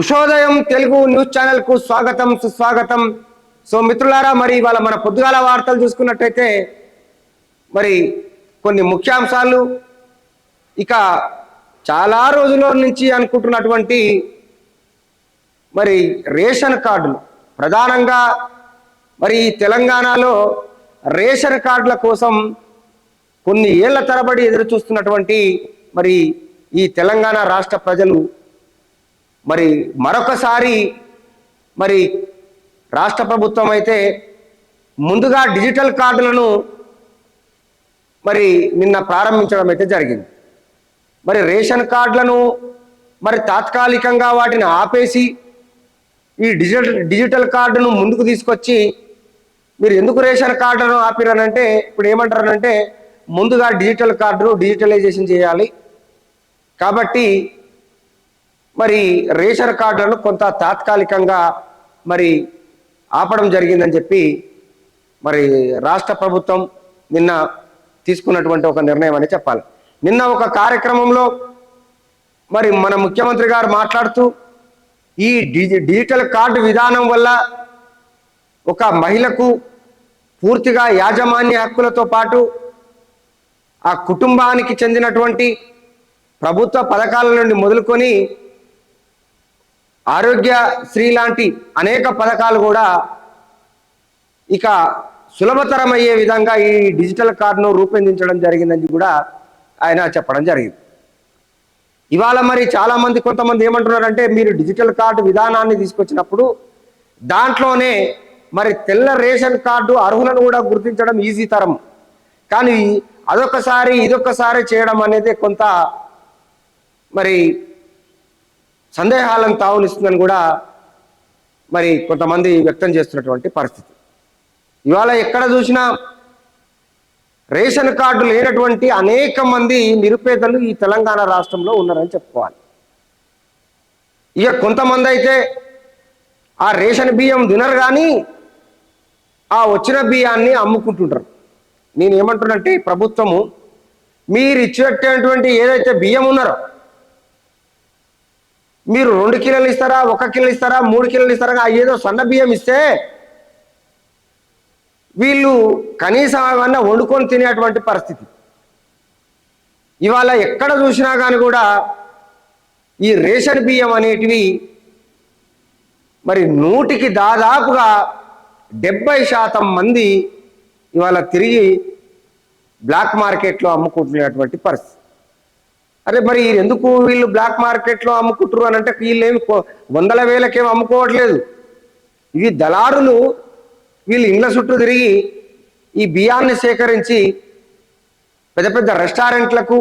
ఉషోదయం Telugu news channel కు స్వాగతం సుస్వాగతం. సో మిత్రులారా, మరి ఇవాళ మన పొద్దుగాల వార్తలు చూసుకున్నట్టయితే మరి కొన్ని ముఖ్యాంశాలు, ఇక చాలా రోజుల నుంచి అనుకుంటున్నటువంటి మరి రేషన్ కార్డులు, ప్రధానంగా మరి తెలంగాణలో రేషన్ కార్డుల కోసం కొన్ని ఏళ్ల తరబడి ఎదురు చూస్తున్నటువంటి మరి ఈ తెలంగాణ రాష్ట్ర ప్రజలు మరి మరొకసారి మరి రాష్ట్ర ప్రభుత్వం అయితే ముందుగా డిజిటల్ కార్డులను మరి నిన్న ప్రారంభించడం అయితే జరిగింది. మరి రేషన్ కార్డులను మరి తాత్కాలికంగా వాటిని ఆపేసి ఈ డిజిటల్ కార్డును ముందుకు తీసుకొచ్చి, మీరు ఎందుకు రేషన్ కార్డులను ఆపిరనంటే ఇప్పుడు ఏమంటారనంటే ముందుగా డిజిటల్ కార్డును డిజిటలైజేషన్ చేయాలి కాబట్టి మరి రేషన్ కార్డులను కొంత తాత్కాలికంగా మరి ఆపడం జరిగిందని చెప్పి మరి రాష్ట్ర ప్రభుత్వం నిన్న తీసుకున్నటువంటి ఒక నిర్ణయం అని చెప్పాలి. నిన్న ఒక కార్యక్రమంలో మరి మన ముఖ్యమంత్రి గారు మాట్లాడుతూ ఈ డిజిటల్ కార్డు విధానం వల్ల ఒక మహిళకు పూర్తిగా యాజమాన్య హక్కులతో పాటు ఆ కుటుంబానికి చెందినటువంటి ప్రభుత్వ పథకాల నుండి మొదలుకొని ఆరోగ్యశ్రీ లాంటి అనేక పథకాలు కూడా ఇక సులభతరం అయ్యే విధంగా ఈ డిజిటల్ కార్డును రూపొందించడం జరిగిందని కూడా ఆయన చెప్పడం జరిగింది. ఇవాళ మరి చాలా మంది కొంతమంది ఏమంటున్నారంటే మీరు డిజిటల్ కార్డు విధానాన్ని తీసుకొచ్చినప్పుడు దాంట్లోనే మరి తెల్ల రేషన్ కార్డు అర్హులను కూడా గుర్తించడం ఈజీ తరం, కానీ అదొకసారి ఇదొకసారి చేయడం అనేది కొంత మరి సందేహాలను తావునిస్తుందని కూడా మరి కొంతమంది వ్యక్తం చేస్తున్నటువంటి పరిస్థితి. ఇవాళ ఎక్కడ చూసినా రేషన్ కార్డు లేనటువంటి అనేక మంది నిరుపేదలు ఈ తెలంగాణ రాష్ట్రంలో ఉన్నారని చెప్పుకోవాలి. ఇక కొంతమంది అయితే ఆ రేషన్ బియ్యం తినరు కానీ ఆ వచ్చిన బియ్యాన్ని అమ్ముకుంటుంటారు. నేను ఏమంటున్నంటే ప్రభుత్వము మీరు ఇచ్చేటటువంటి ఏదైతే బియ్యం ఉన్నారో మీరు 2 కిలోలు ఇస్తారా, 1 కిలో ఇస్తారా, 3 కిలోలు ఇస్తారా, ఏదో సన్న బియ్యం ఇస్తే వీళ్ళు కనీసం అవన్నీ వండుకొని తినేటువంటి పరిస్థితి. ఇవాళ ఎక్కడ చూసినా కానీ కూడా ఈ రేషన్ బియ్యం అనేటివి మరి 100కి దాదాపుగా 70% మంది ఇవాళ తిరిగి బ్లాక్ మార్కెట్లో అమ్ముకుంటున్నటువంటి పరిస్థితి. అరే మరి ఎందుకు వీళ్ళు బ్లాక్ మార్కెట్లో అమ్ముకుంటారు అని అంటే వీళ్ళేమి వందల వేలకేమి అమ్ముకోవట్లేదు. ఇవి దళారులు వీళ్ళు ఇండ్ల చుట్టూ తిరిగి ఈ బియ్యాన్ని సేకరించి పెద్ద పెద్ద రెస్టారెంట్లకు,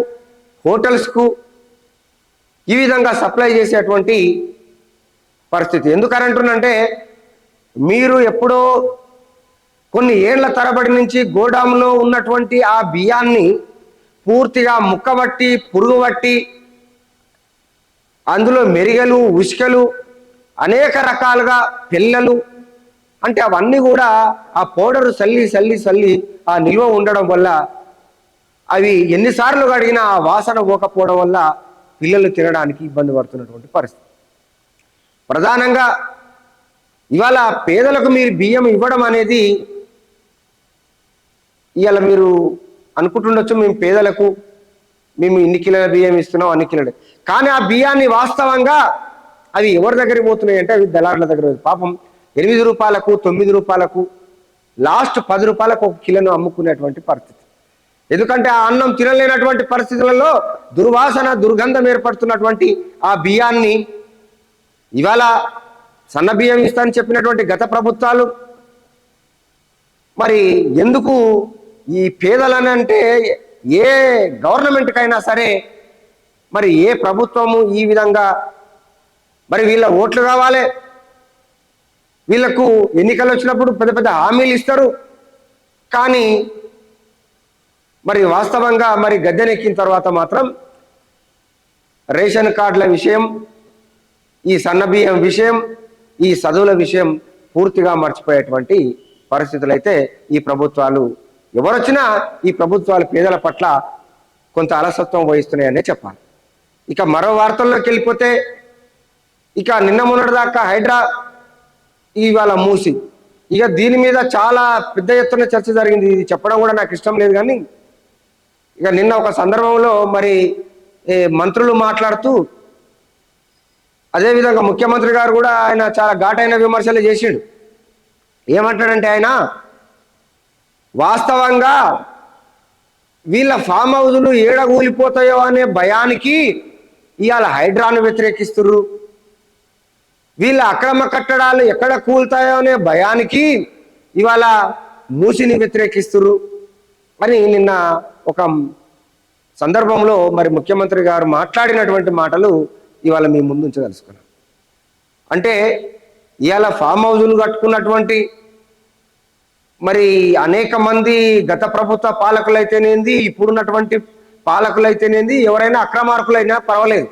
హోటల్స్కు ఈ విధంగా సప్లై చేసేటువంటి పరిస్థితి. ఎందుకనంటున్నంటే మీరు ఎప్పుడో కొన్ని ఏళ్ల తరబడి నుంచి గోడాములో ఉన్నటువంటి ఆ బియ్యాన్ని పూర్తిగా ముక్కబట్టి పురుగుబట్టి అందులో మెరిగలు, ఉసుకలు, అనేక రకాలుగా పిల్లలు అంటే అవన్నీ కూడా ఆ పౌడరు చల్లి ఆ నిల్వ ఉండడం వల్ల అవి ఎన్నిసార్లు కడిగినా ఆ వాసన పోకపోవడం వల్ల పిల్లలు తినడానికి ఇబ్బంది పడుతున్నటువంటి పరిస్థితి. ప్రధానంగా ఇవాళ పేదలకు మీరు బియ్యం ఇవ్వడం అనేది ఇవాళ మీరు అనుకుంటుండొచ్చు మేము పేదలకు మేము ఇన్ని కిలోల బియ్యం ఇస్తున్నాం, అన్ని కిలోలు, కానీ ఆ బియ్యాన్ని వాస్తవంగా అవి ఎవరి దగ్గరికి పోతున్నాయి అంటే అవి దళారుల దగ్గర. పాపం 8 రూపాయలకు 9 రూపాయలకు లాస్ట్ 10 రూపాయలకు 1 కిలోను అమ్ముకునేటువంటి పరిస్థితి. ఎందుకంటే ఆ అన్నం తినలేనటువంటి పరిస్థితులలో దుర్వాసన దుర్గంధం ఏర్పడుతున్నటువంటి ఆ బియ్యాన్ని ఇవాళ సన్న బియ్యం ఇస్తానని చెప్పినటువంటి గత ప్రభుత్వాలు మరి ఎందుకు ఈ పేదలని అంటే ఏ గవర్నమెంట్కైనా సరే మరి ఏ ప్రభుత్వము ఈ విధంగా మరి వీళ్ళ ఓట్లు కావాలి, వీళ్ళకు ఎన్నికలు వచ్చినప్పుడు పెద్ద పెద్ద హామీలు ఇస్తారు, కానీ మరి వాస్తవంగా మరి గద్దెనెక్కిన తర్వాత మాత్రం రేషన్ కార్డుల విషయం, ఈ సన్నబియ్యం విషయం, ఈ చదువుల విషయం పూర్తిగా మర్చిపోయేటువంటి పరిస్థితులు అయితే ఈ ప్రభుత్వాలు ఎవరొచ్చినా ఈ ప్రభుత్వాలు పేదల పట్ల కొంత అలసత్వం వహిస్తున్నాయనే చెప్పాలి. ఇక మరో వార్తల్లోకి వెళ్ళిపోతే ఇక నిన్న మొన్నటి దాకా హైడ్రా, ఇవాళ మూసి. ఇక దీని మీద చాలా పెద్ద ఎత్తున చర్చ జరిగింది. ఇది చెప్పడం కూడా నాకు ఇష్టం లేదు, కానీ ఇక నిన్న ఒక సందర్భంలో మరి మంత్రులు మాట్లాడుతూ, అదేవిధంగా ముఖ్యమంత్రి గారు కూడా ఆయన చాలా ఘాటైన విమర్శలు చేసిండు. ఏమంటాడంటే ఆయన, వాస్తవంగా వీళ్ళ ఫామ్ హౌజులు ఏడగూలిపోతాయో అనే భయానికి ఇవాళ హైడ్రాను వ్యతిరేకిస్తుర్రు, వీళ్ళ అక్రమ కట్టడాలు ఎక్కడ కూలుతాయో అనే భయానికి ఇవాళ మూసిని వ్యతిరేకిస్తుర్రు అని నిన్న ఒక సందర్భంలో మరి ముఖ్యమంత్రి గారు మాట్లాడినటువంటి మాటలు ఇవాళ మీ ముందు ఉంచదలుచుకున్నాను. అంటే ఇవాళ ఫామ్ హౌజులు కట్టుకున్నటువంటి మరి అనేక మంది గత ప్రభుత్వ పాలకులైతేనేంది, ఇప్పుడున్నటువంటి పాలకులైతేనేంది, ఎవరైనా అక్రమార్కులైనా పర్వాలేదు,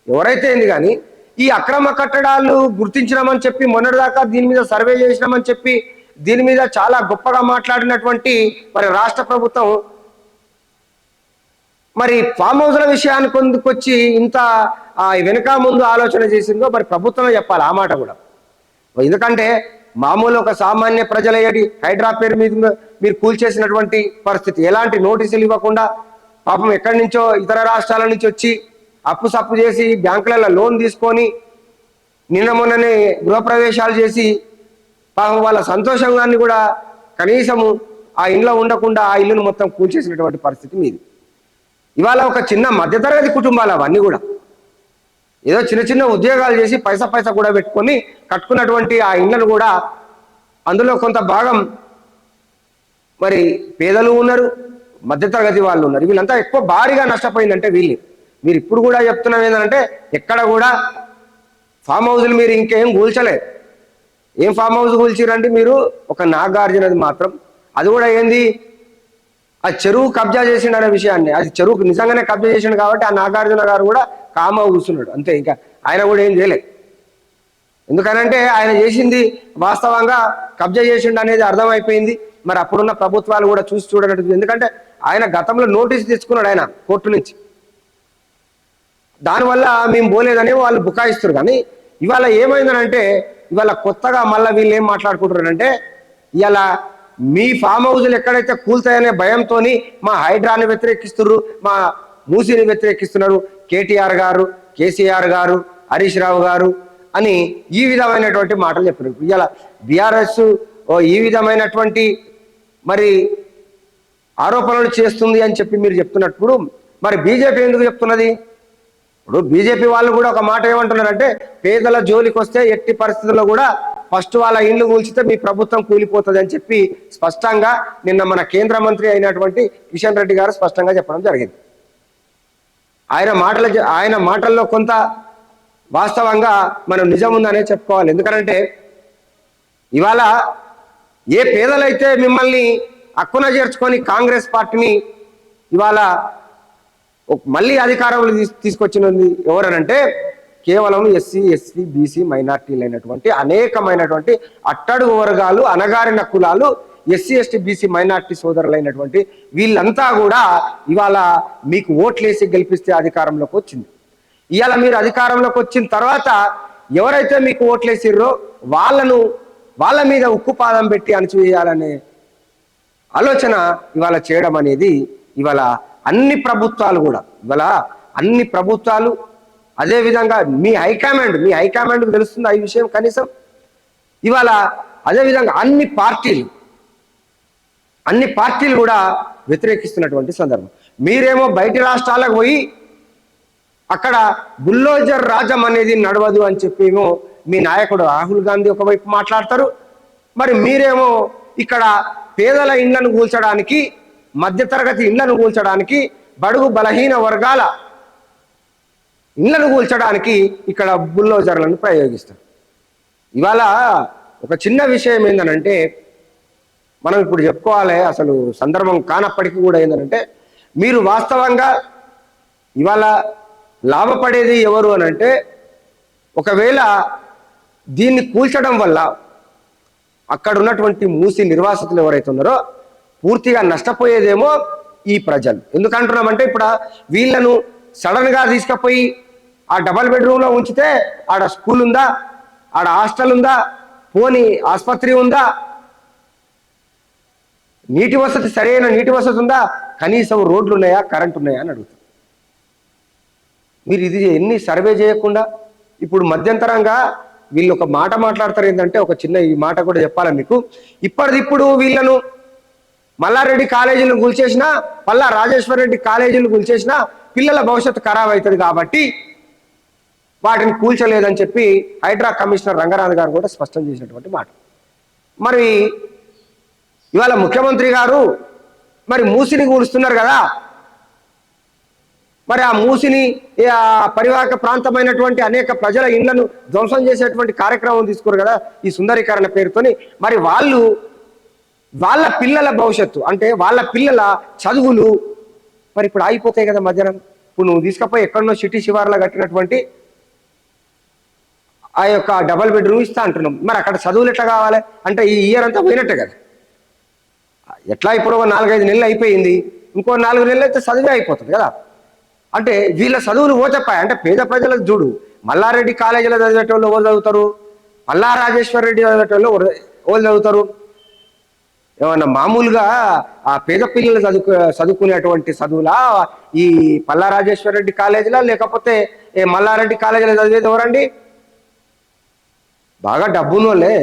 ఎవరైతే ఏంది, కానీ ఈ అక్రమ కట్టడాలు గుర్తించినామని చెప్పి మొన్నటిదాకా దీని మీద సర్వే చేసినామని చెప్పి దీని మీద చాలా గొప్పగా మాట్లాడినటువంటి మరి రాష్ట్ర ప్రభుత్వం మరి ఫామ్ హౌస్ల విషయానికి కొందుకొచ్చి ఇంత వెనుక ముందు ఆలోచన చేసిందో మరి ప్రభుత్వమే చెప్పాలి ఆ మాట కూడా. ఎందుకంటే మామూలు ఒక సామాన్య ప్రజలయ్యేటి హైడ్రా పేరు మీద మీరు కూల్చేసినటువంటి పరిస్థితి, ఎలాంటి నోటీసులు ఇవ్వకుండా పాపం ఎక్కడి నుంచో ఇతర రాష్ట్రాల నుంచి వచ్చి అప్పు సప్పు చేసి బ్యాంకులలో లోన్ తీసుకొని నిన్న మొన్ననే గృహప్రవేశాలు చేసి పాపం వాళ్ళ సంతోషంగాన్ని కూడా కనీసము ఆ ఇంట్లో ఉండకుండా ఆ ఇల్లును మొత్తం కూల్చేసినటువంటి పరిస్థితి మీది. ఇవాళ ఒక చిన్న మధ్యతరగతి కుటుంబాలు అవన్నీ కూడా ఏదో చిన్న చిన్న ఉద్యోగాలు చేసి పైసా కూడా పెట్టుకొని కట్టుకున్నటువంటి ఆ ఇండ్లను కూడా అందులో కొంత భాగం మరి పేదలు ఉన్నారు, మధ్యతరగతి వాళ్ళు ఉన్నారు. వీళ్ళంతా ఎక్కువ భారీగా నష్టపోయిందంటే వీళ్ళు. మీరు ఇప్పుడు కూడా చెప్తున్నాం ఏంటంటే ఎక్కడ కూడా ఫామ్ హౌస్లు మీరు ఇంకేం కూల్చలేదు. ఏం ఫామ్ హౌస్ కూల్చిరండి మీరు? ఒక నాగార్జునది మాత్రం, అది కూడా ఏంది, ఆ చెరువు కబ్జా చేసిండు అనే విషయాన్ని, అది చెరువుకు నిజంగానే కబ్జా చేసిండు కాబట్టి ఆ నాగార్జున గారు కూడా కామా కూర్చున్నాడు అంతే. ఇంకా ఆయన కూడా ఏం చేయలేదు. ఎందుకనంటే ఆయన చేసింది వాస్తవంగా కబ్జా చేసిండు అనేది అర్థమైపోయింది. మరి అప్పుడున్న ప్రభుత్వాలు కూడా చూసి చూడనట్టు, ఎందుకంటే ఆయన గతంలో నోటీస్ తెచ్చుకున్నాడు ఆయన కోర్టు నుంచి, దానివల్ల మేము పోలేదని వాళ్ళు బుకాయిస్తారు. కానీ ఇవాళ ఏమైందనంటే ఇవాళ కొత్తగా మళ్ళీ వీళ్ళు ఏం మాట్లాడుకుంటున్నారంటే ఇవాళ మీ ఫామ్ హౌజులు ఎక్కడైతే కూల్తాయనే భయంతో మా హైడ్రాని వ్యతిరేకిస్తున్నారు, మా మూసిని వ్యతిరేకిస్తున్నారు. కేటీఆర్ గారు, కేసీఆర్ గారు, హరీష్ రావు గారు అని ఈ విధమైనటువంటి మాటలు చెప్పారు. ఇవాళ బీఆర్ఎస్ ఈ విధమైనటువంటి మరి ఆరోపణలు చేస్తుంది అని చెప్పి మీరు చెప్తున్నప్పుడు మరి బీజేపీ ఎందుకు చెప్తున్నది? ఇప్పుడు బీజేపీ వాళ్ళు కూడా ఒక మాట ఏమంటున్నారంటే పేదల జోలికి వస్తే ఎట్టి పరిస్థితుల్లో కూడా ఫస్ట్ వాళ్ళ ఇండ్లు కూల్చితే మీ ప్రభుత్వం కూలిపోతుంది అని చెప్పి స్పష్టంగా నిన్న మన కేంద్ర మంత్రి అయినటువంటి కిషన్ రెడ్డి గారు స్పష్టంగా చెప్పడం జరిగింది. ఆయన మాటల్లో కొంత వాస్తవంగా మనం నిజం ఉందనే చెప్పుకోవాలి. ఎందుకంటే ఇవాళ ఏ పేదలైతే మిమ్మల్ని హక్కున చేర్చుకొని కాంగ్రెస్ పార్టీని ఇవాళ మళ్ళీ అధికారంలో తీసుకొచ్చినది ఎవరనంటే కేవలం ఎస్సీ, ఎస్టీ, బీసీ, మైనార్టీలు అయినటువంటి అనేకమైనటువంటి అట్టడుగు వర్గాలు, అణగారిన కులాలు, ఎస్సీ, ఎస్టీ, బీసీ, మైనార్టీ సోదరులైనటువంటి వీళ్ళంతా కూడా ఇవాళ మీకు ఓట్లేసి గెలిపిస్తే అధికారంలోకి వచ్చింది. ఇవాళ మీరు అధికారంలోకి వచ్చిన తర్వాత ఎవరైతే మీకు ఓట్లేసిర్రో వాళ్ళ మీద ఉక్కుపాదం పెట్టి అణచివేయాలనే ఆలోచన ఇవాళ చేయడం అనేది ఇవాళ అన్ని ప్రభుత్వాలు అదేవిధంగా మీ హైకమాండ్ తెలుస్తుంది ఈ విషయం కనీసం. ఇవాళ అదేవిధంగా అన్ని పార్టీలు కూడా వ్యతిరేకిస్తున్నటువంటి సందర్భం. మీరేమో బయటి రాష్ట్రాలకు పోయి అక్కడ బుల్డోజర్ రాజ్యం అనేది నడవదు అని చెప్పేమో మీ నాయకుడు రాహుల్ గాంధీ ఒకవైపు మాట్లాడతారు. మరి మీరేమో ఇక్కడ పేదల ఇండ్లను కూల్చడానికి, మధ్యతరగతి ఇండ్లను కూల్చడానికి, బడుగు బలహీన వర్గాల ఇండ్లను కూల్చడానికి ఇక్కడ బుల్డోజర్లను ప్రయోగిస్తారు. ఇవాళ ఒక చిన్న విషయం ఏంటంటే మనం ఇప్పుడు చెప్పుకోవాలి, అసలు సందర్భం కానప్పటికీ కూడా ఏంటంటే మీరు వాస్తవంగా ఇవాళ లాభపడేది ఎవరు అని అంటే ఒకవేళ దీన్ని కూల్చడం వల్ల అక్కడ ఉన్నటువంటి మూసి నిర్వాసితులు ఎవరైతే ఉన్నారో పూర్తిగా నష్టపోయేదేమో ఈ ప్రజలు. ఎందుకంటున్నామంటే ఇప్పుడు వీళ్ళను సడన్ గా తీసుకుపోయి ఆ డబల్ బెడ్రూమ్లో ఉంచితే ఆడ స్కూల్ ఉందా, ఆడ హాస్టల్ ఉందా, పోనీ ఆసుపత్రి ఉందా, నీటి వసతి సరైన నీటి వసతి ఉందా, కనీసం రోడ్లు ఉన్నాయా, కరెంట్ ఉన్నాయా అని అడుగుతారు. మీరు ఇది ఎన్ని సర్వే చేయకుండా ఇప్పుడు మధ్యంతరంగా వీళ్ళు ఒక మాట మాట్లాడతారు. ఏంటంటే ఒక చిన్న ఈ మాట కూడా చెప్పాలా మీకు. ఇప్పటిదిప్పుడు వీళ్ళను మల్లారెడ్డి కాలేజీలు కూల్చేసినా, పల్లా రాజేశ్వర రెడ్డి కాలేజీలు కూల్చేసినా పిల్లల భవిష్యత్తు ఖరాబ్ అవుతుంది కాబట్టి వాటిని కూల్చలేదని చెప్పి హైడ్రా కమిషనర్ రంగనాథ్ గారు కూడా స్పష్టం చేసినటువంటి మాట. మరి ఇవాళ ముఖ్యమంత్రి గారు మరి మూసిని కూలుస్తున్నారు కదా, మరి ఆ మూసిని పరివాహక ప్రాంతమైనటువంటి అనేక ప్రజల ఇళ్లను ధ్వంసం చేసేటువంటి కార్యక్రమం తీసుకున్నారు కదా ఈ సుందరీకరణ పేరుతోని. మరి వాళ్ళ పిల్లల భవిష్యత్తు అంటే వాళ్ళ పిల్లల చదువులు మరి ఇప్పుడు ఆగిపోతాయి కదా మధ్యాహ్నం. ఇప్పుడు నువ్వు తీసుకపోయి ఎక్కడనో సిటీ శివార్లో కట్టినటువంటి ఆ యొక్క డబల్ బెడ్రూమ్ ఇస్తా అంటున్నాం. మరి అక్కడ చదువులు ఎట్లా కావాలి అంటే ఈ ఇయర్ అంతా పోయినట్టే కదా. ఎట్లా ఇప్పుడు ఒక 4-5 నెలలు అయిపోయింది, ఇంకో 4 నెలలు అయితే చదివే అయిపోతుంది కదా. అంటే వీళ్ళ చదువులు ఓచప్పాయి. అంటే పేద ప్రజలకు చూడు, మల్లారెడ్డి కాలేజీలో చదివేటోళ్ళు ఎవరు చదువుతారు, పల్లా రాజేశ్వర రెడ్డి చదివేటోళ్ళు ఎవరు చదువుతారు. ఏమన్నా మామూలుగా ఆ పేద పిల్లలు చదువుకునేటువంటి చదువులా ఈ పల్లా రాజేశ్వర రెడ్డి కాలేజీలా, లేకపోతే మల్లారెడ్డి కాలేజీలో చదివేది ఎవరండి? బాగా డబ్బు ఉన్నోళ్ళే,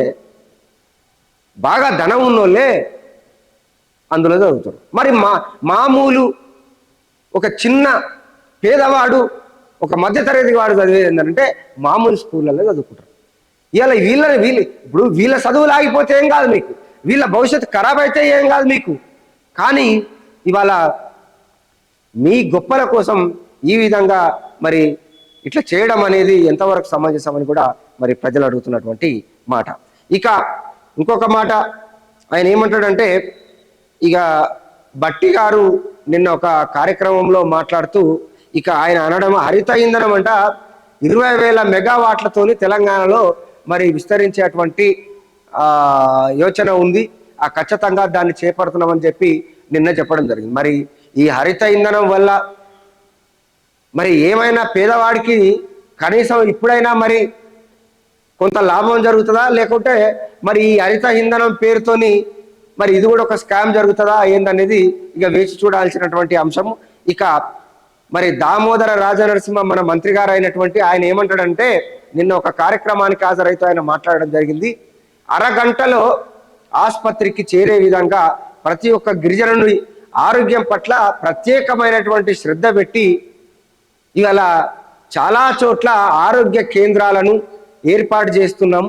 బాగా ధనం ఉన్నోళ్ళే అందులో చదువుతారు. మరి మామూలు ఒక చిన్న పేదవాడు, ఒక మధ్యతరగతి వాడు చదివేది ఏంటంటే మామూలు స్కూళ్ళల్లో చదువుకుంటారు. ఇవాళ ఇప్పుడు వీళ్ళ చదువులు ఆగిపోతే ఏం కాదు మీకు, వీళ్ళ భవిష్యత్తు ఖరాబ్ అయితే ఏం కాదు మీకు. కానీ ఇవాళ మీ గొప్పల కోసం ఈ విధంగా మరి ఇట్లా చేయడం అనేది ఎంతవరకు సమంజసమని కూడా మరి ప్రజలు అడుగుతున్నటువంటి మాట. ఇక ఇంకొక మాట ఆయన ఏమంటాడంటే, ఇక బట్టి గారు నిన్న ఒక కార్యక్రమంలో మాట్లాడుతూ ఇక ఆయన అనడం, హరిత ఇంధనం అంట 20,000 మెగావాట్లతోని తెలంగాణలో మరి విస్తరించేటువంటి యోచన ఉంది, ఆ ఖచ్చితంగా దాన్ని చేపడుతున్నామని చెప్పి నిన్న చెప్పడం జరిగింది. మరి ఈ హరిత ఇంధనం వల్ల మరి ఏమైనా పేదవాడికి కనీసం ఇప్పుడైనా మరి కొంత లాభం జరుగుతుందా, లేకుంటే మరి ఈ హరిత ఇంధనం పేరుతోని మరి ఇది కూడా ఒక స్కామ్ జరుగుతుందా ఏందనేది ఇక వేచి చూడాల్సినటువంటి అంశము. ఇక మరి దామోదర రాజనరసింహ మన మంత్రి గారు అయినటువంటి ఆయన ఏమంటాడంటే, నిన్న ఒక కార్యక్రమానికి హాజరైతే ఆయన మాట్లాడడం జరిగింది. అరగంటలో ఆసుపత్రికి చేరే విధంగా ప్రతి ఒక్క గిరిజనుడి ఆరోగ్యం పట్ల ప్రత్యేకమైనటువంటి శ్రద్ధ పెట్టి ఇవాళ చాలా చోట్ల ఆరోగ్య కేంద్రాలను ఏర్పాటు చేస్తున్నాం,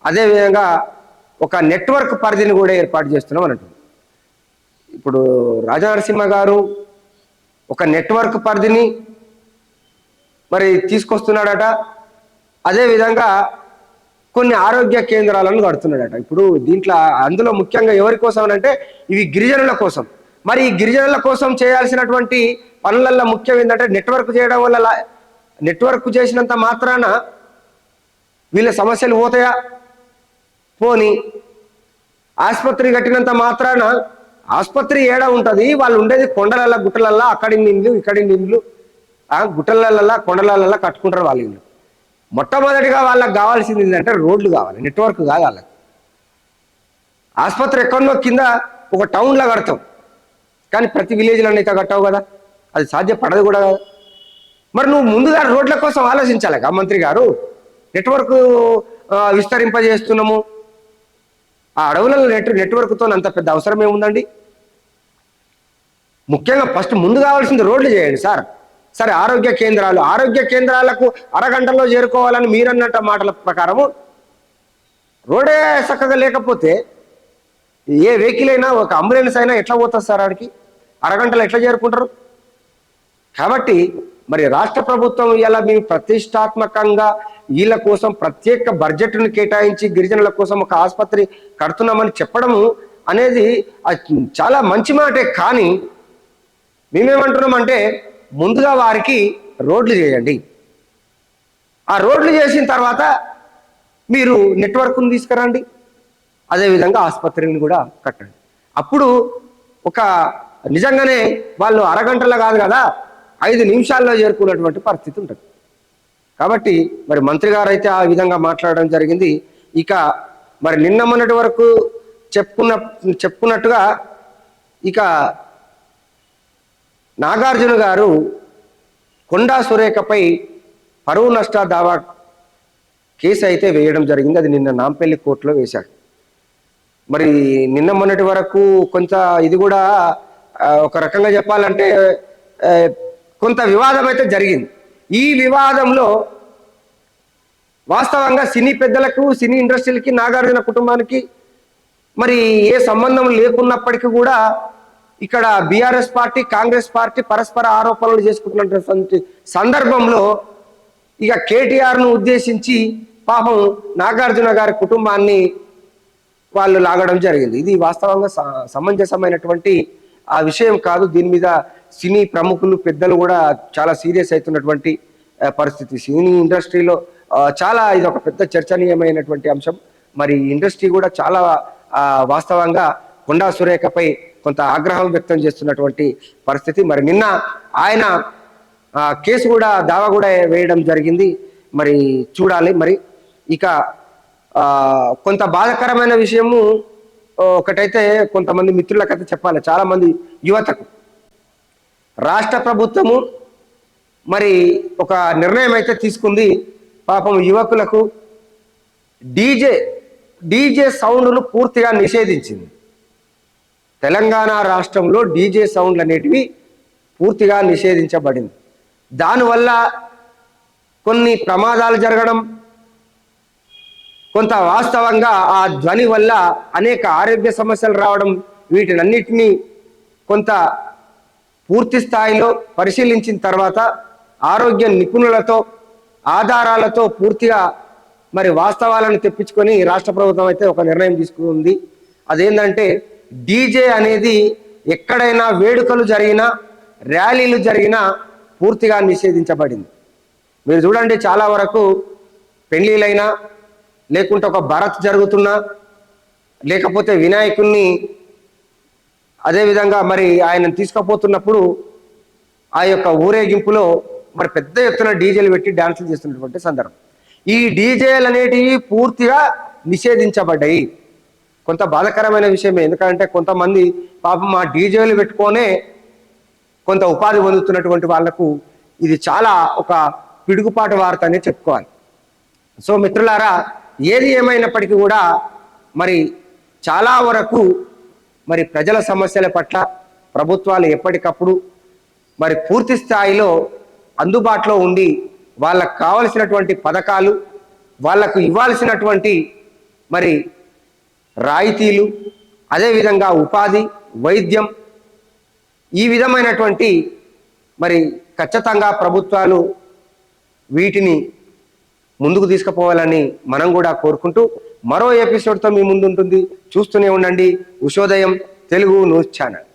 అదేవిధంగా ఒక నెట్వర్క్ పరిధిని కూడా ఏర్పాటు చేస్తున్నాం అన్నట్టు. ఇప్పుడు రాజనరసింహ గారు ఒక నెట్వర్క్ పరిధిని మరి తీసుకొస్తున్నాడట, అదేవిధంగా కొన్ని ఆరోగ్య కేంద్రాలను కడుతున్నాడట. ఇప్పుడు దీంట్లో అందులో ముఖ్యంగా ఎవరి కోసం అంటే ఇవి గిరిజనుల కోసం. మరి ఈ గిరిజనుల కోసం చేయాల్సినటువంటి పనులల్లో ముఖ్యం ఏంటంటే నెట్వర్క్ చేయడం వల్ల, నెట్వర్క్ చేసినంత మాత్రాన వీళ్ళ సమస్యలు పోతాయా? పోని ఆసుపత్రి కట్టినంత మాత్రాన ఆసుపత్రి ఏడా ఉంటుంది? వాళ్ళు ఉండేది కొండలల్ల గుట్టలల్లా, అక్కడి ఇండ్లు ఇక్కడి ఇండ్లు, గుట్టలల్లా కొండలల్లా కట్టుకుంటారు వాళ్ళ ఇల్లు. మొట్టమొదటిగా వాళ్ళకి కావాల్సింది ఏంటంటే రోడ్లు కావాలి, నెట్వర్క్ కాదు వాళ్ళకి. ఆసుపత్రి ఎక్కడో కింద ఒక టౌన్లో కడతాం, కానీ ప్రతి విలేజ్లో అయితే కట్టావు కదా, అది సాధ్యపడదు కూడా కదా. మరి నువ్వు ముందుగా రోడ్ల కోసం ఆలోచించాలి కదా మంత్రి గారు. నెట్వర్క్ విస్తరింపజేస్తున్నాము, ఆ అడవులలో నెట్వర్క్తో అంత పెద్ద అవసరం ఏముందండి? ముఖ్యంగా ఫస్ట్ ముందు కావాల్సింది రోడ్లు చేయండి సార్. సరే, ఆరోగ్య కేంద్రాలకు అరగంటలో చేరుకోవాలని మీరన్నట్ట మాటల ప్రకారము రోడే చక్కగా లేకపోతే ఏ వెహికల్ అయినా, ఒక అంబులెన్స్ అయినా ఎట్లా పోతుంది సార్ ఆడికి? అరగంటలో ఎట్లా చేరుకుంటారు? కాబట్టి మరి రాష్ట్ర ప్రభుత్వం ఇలా మేము ప్రతిష్టాత్మకంగా వీళ్ళ కోసం ప్రత్యేక బడ్జెట్ను కేటాయించి గిరిజనుల కోసం ఒక ఆసుపత్రి కడుతున్నామని చెప్పడము అనేది చాలా మంచి మాటే. కానీ మేమేమంటున్నామంటే ముందుగా వారికి రోడ్లు చేయండి, ఆ రోడ్లు చేసిన తర్వాత మీరు నెట్వర్క్ను తీసుకురండి, అదేవిధంగా ఆసుపత్రిని కూడా కట్టండి. అప్పుడు ఒక నిజంగానే వాళ్ళు అరగంటలో కాదు కదా 5 నిమిషాల్లో చేరుకున్నటువంటి పరిస్థితి ఉంటుంది. కాబట్టి మరి మంత్రి గారు అయితే ఆ విధంగా మాట్లాడడం జరిగింది. ఇక మరి నిన్న మొన్నటి వరకు చెప్పుకున్నట్టుగా ఇక నాగార్జున గారు కొండా సురేఖపై పరువు నష్ట దావా కేసు అయితే వేయడం జరిగింది. అది నిన్న నాంపల్లి కోర్టులో వేశాడు. మరి నిన్న మొన్నటి వరకు కొంత ఇది కూడా ఒక రకంగా చెప్పాలంటే కొంత వివాదం అయితే జరిగింది. ఈ వివాదంలో వాస్తవంగా సినీ పెద్దలకు, సినీ ఇండస్ట్రీలకి, నాగార్జున కుటుంబానికి మరి ఏ సంబంధం లేకున్నప్పటికీ కూడా ఇక్కడ బీఆర్ఎస్ పార్టీ, కాంగ్రెస్ పార్టీ పరస్పర ఆరోపణలు చేసుకుంటున్నటువంటి సందర్భంలో ఇక కేటీఆర్ను ఉద్దేశించి పాపం నాగార్జున గారి కుటుంబాన్ని వాళ్ళు లాగడం జరిగింది. ఇది వాస్తవంగా సమంజసమైనటువంటి ఆ విషయం కాదు. దీని మీద సినీ ప్రముఖులు, పెద్దలు కూడా చాలా సీరియస్ అవుతున్నటువంటి పరిస్థితి. సినీ ఇండస్ట్రీలో చాలా ఇది ఒక పెద్ద చర్చనీయమైనటువంటి అంశం. మరి ఇండస్ట్రీ కూడా చాలా వాస్తవంగా కొండా సురేఖపై కొంత ఆగ్రహం వ్యక్తం చేస్తున్నటువంటి పరిస్థితి. మరి నిన్న ఆయన కేసు కూడా దావా కూడా వేయడం జరిగింది. మరి చూడాలి. మరి ఇక కొంత బాధాకరమైన విషయము ఒకటైతే కొంతమంది మిత్రులకైతే చెప్పాలి. చాలా మంది యువతకు రాష్ట్ర ప్రభుత్వము మరి ఒక నిర్ణయం అయితే తీసుకుంది. పాపం యువకులకు డీజే సౌండ్ను పూర్తిగా నిషేధించింది. తెలంగాణ రాష్ట్రంలో డీజే సౌండ్లు అనేటివి పూర్తిగా నిషేధించబడింది. దానివల్ల కొన్ని ప్రమాదాలు జరగడం, కొంత వాస్తవంగా ఆ ధ్వని వల్ల అనేక ఆరోగ్య సమస్యలు రావడం, వీటినన్నిటినీ కొంత పూర్తి స్థాయిలో పరిశీలించిన తర్వాత ఆరోగ్య నిపుణులతో ఆధారాలతో పూర్తిగా మరి వాస్తవాలను తెప్పించుకొని రాష్ట్ర ప్రభుత్వం అయితే ఒక నిర్ణయం తీసుకుంది. అదేంటంటే డీజే అనేది ఎక్కడైనా వేడుకలు జరిగినా, ర్యాలీలు జరిగినా పూర్తిగా నిషేధించబడింది. మీరు చూడండి, చాలా వరకు పెళ్లిలైనా, లేకుంటే ఒక భరత్ జరుగుతున్నా, లేకపోతే వినాయకుణ్ణి అదేవిధంగా మరి ఆయన తీసుకుపోతున్నప్పుడు ఆ యొక్క ఊరేగింపులో మరి పెద్ద ఎత్తున డీజేలు పెట్టి డ్యాన్సులు చేస్తున్నటువంటి సందర్భం. ఈ డీజేలు అనేటివి పూర్తిగా నిషేధించబడ్డాయి. కొంత బాధాకరమైన విషయమే. ఎందుకంటే కొంతమంది పాపం ఆ డీజేలు పెట్టుకొనే కొంత ఉపాధి పొందుతున్నటువంటి వాళ్లకు ఇది చాలా ఒక పిడుగుపాటు వార్త అనే చెప్పుకోవాలి. సో మిత్రులారా, ఏది ఏమైనప్పటికీ కూడా మరి చాలా వరకు మరి ప్రజల సమస్యల పట్ల ప్రభుత్వాలు ఎప్పటికప్పుడు మరి పూర్తి స్థాయిలో అందుబాటులో ఉండి వాళ్ళకు కావలసినటువంటి పథకాలు, వాళ్లకు ఇవ్వాల్సినటువంటి మరి రాయితీలు, అదేవిధంగా ఉపాధి, వైద్యం, ఈ విధమైనటువంటి మరి ఖచ్చితంగా ప్రభుత్వాలు వీటిని ముందుకు తీసుకుపోవాలని మనం కూడా కోరుకుంటూ మరో ఎపిసోడ్తో మీ ముందు ఉంటుంది. చూస్తూనే ఉండండి ఉషోదయం తెలుగు న్యూస్ ఛానల్.